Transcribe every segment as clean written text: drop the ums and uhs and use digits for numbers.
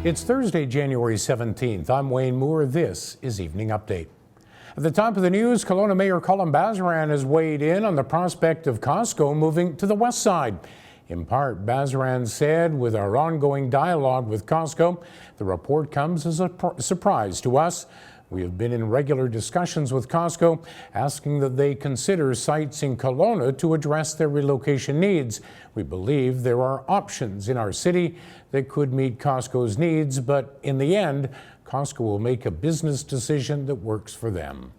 It's Thursday, January 17th. I'm Wayne Moore. This is Evening Update. At the top of the news, Kelowna Mayor Colin Bazaran has weighed in on the prospect of Costco moving to the west side. In part, Bazaran said, with our ongoing dialogue with Costco, the report comes as a surprise to us. We have been in regular discussions with Costco, asking that they consider sites in Kelowna to address their relocation needs. We believe there are options in our city that could meet Costco's needs, but in the end, Costco will make a business decision that works for them.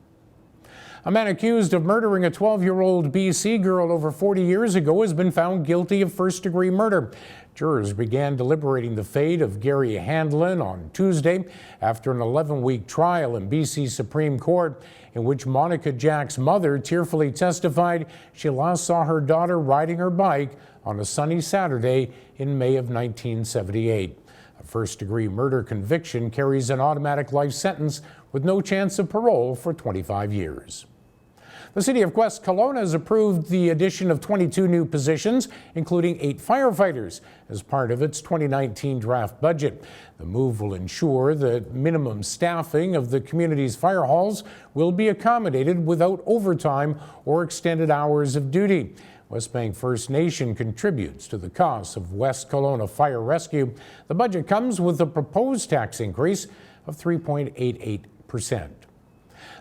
A man accused of murdering a 12-year-old BC girl over 40 years ago has been found guilty of first-degree murder. Jurors began deliberating the fate of Gary Handlin on Tuesday after an 11-week trial in BC Supreme Court in which Monica Jack's mother tearfully testified she last saw her daughter riding her bike on a sunny Saturday in May of 1978. A first-degree murder conviction carries an automatic life sentence with no chance of parole for 25 years. The City of West Kelowna has approved the addition of 22 new positions, including 8 firefighters, as part of its 2019 draft budget. The move will ensure that minimum staffing of the community's fire halls will be accommodated without overtime or extended hours of duty. Westbank First Nation contributes to the cost of West Kelowna Fire Rescue. The budget comes with a proposed tax increase of 3.88%.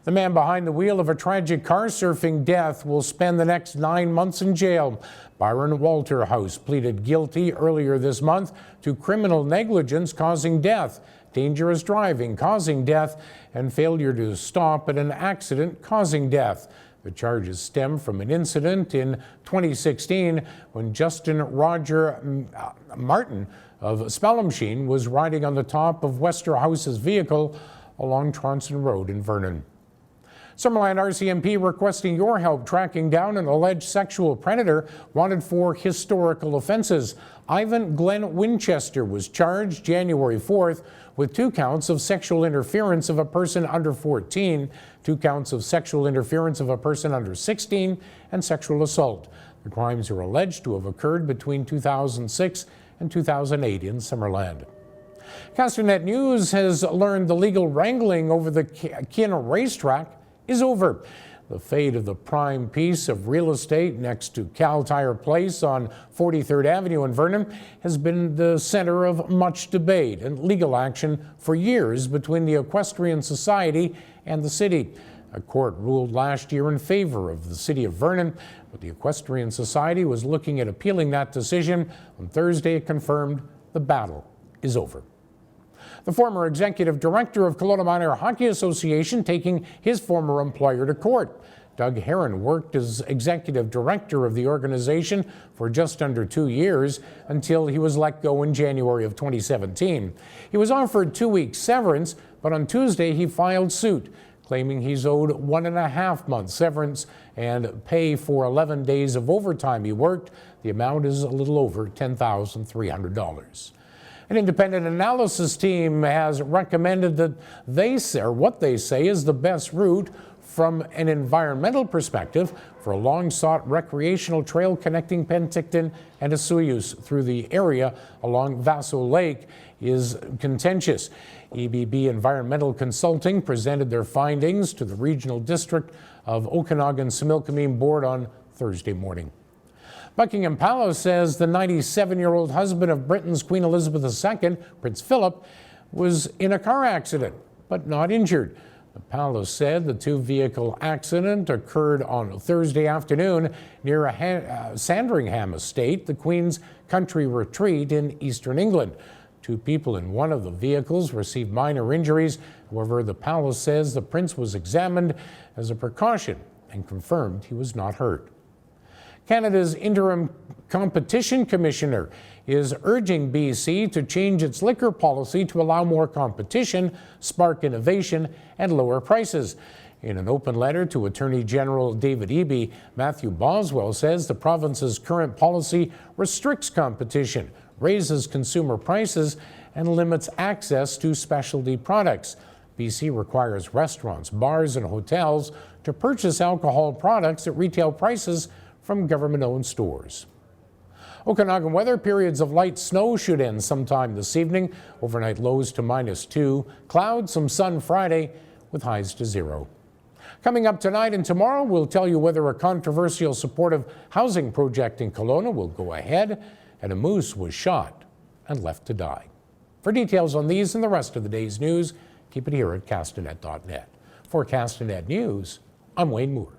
The man behind the wheel of a tragic car surfing death will spend the next 9 months in jail. Byron Walterhouse pleaded guilty earlier this month to criminal negligence causing death, dangerous driving causing death, and failure to stop at an accident causing death. The charges stem from an incident in 2016 when Justin Roger Martin of Spellamsheen was riding on the top of Westerhouse's vehicle along Tronson Road in Vernon. Summerland RCMP requesting your help tracking down an alleged sexual predator wanted for historical offenses. Ivan Glenn Winchester was charged January 4th with 2 counts of sexual interference of a person under 14, 2 counts of sexual interference of a person under 16, and sexual assault. The crimes are alleged to have occurred between 2006 and 2008 in Summerland. Castanet News has learned the legal wrangling over the Kin racetrack is over. The fate of the prime piece of real estate next to Cal Tire Place on 43rd Avenue in Vernon has been the center of much debate and legal action for years between the Equestrian Society and the city. A court ruled last year in favor of the city of Vernon, but the Equestrian Society was looking at appealing that decision. On Thursday, it confirmed the battle is over. The former executive director of Kelowna Minor Hockey Association taking his former employer to court. Doug Heron worked as executive director of the organization for just under 2 years until he was let go in January of 2017. He was offered 2 weeks severance, but on Tuesday he filed suit, claiming he's owed 1.5 months severance and pay for 11 days of overtime he worked. The amount is a little over $10,300. An independent analysis team has recommended that what they say is the best route from an environmental perspective for a long-sought recreational trail connecting Penticton and Osoyoos through the area along Vaso Lake is contentious. EBB Environmental Consulting presented their findings to the Regional District of Okanagan-Similkameen Board on Thursday morning. Buckingham Palace says the 97-year-old husband of Britain's Queen Elizabeth II, Prince Philip, was in a car accident but not injured. The palace said the 2-vehicle accident occurred on Thursday afternoon near Sandringham Estate, the Queen's country retreat in eastern England. 2 people in one of the vehicles received minor injuries. However, the palace says the prince was examined as a precaution and confirmed he was not hurt. Canada's interim competition commissioner is urging BC to change its liquor policy to allow more competition, spark innovation, and lower prices. In an open letter to Attorney General David Eby, Matthew Boswell says the province's current policy restricts competition, raises consumer prices, and limits access to specialty products. BC requires restaurants, bars, and hotels to purchase alcohol products at retail prices from government-owned stores. Okanagan weather, periods of light snow should end sometime this evening. Overnight lows to -2. Clouds, some sun Friday with highs to 0. Coming up tonight and tomorrow, we'll tell you whether a controversial supportive housing project in Kelowna will go ahead and a moose was shot and left to die. For details on these and the rest of the day's news, keep it here at castanet.net. For Castanet News, I'm Wayne Moore.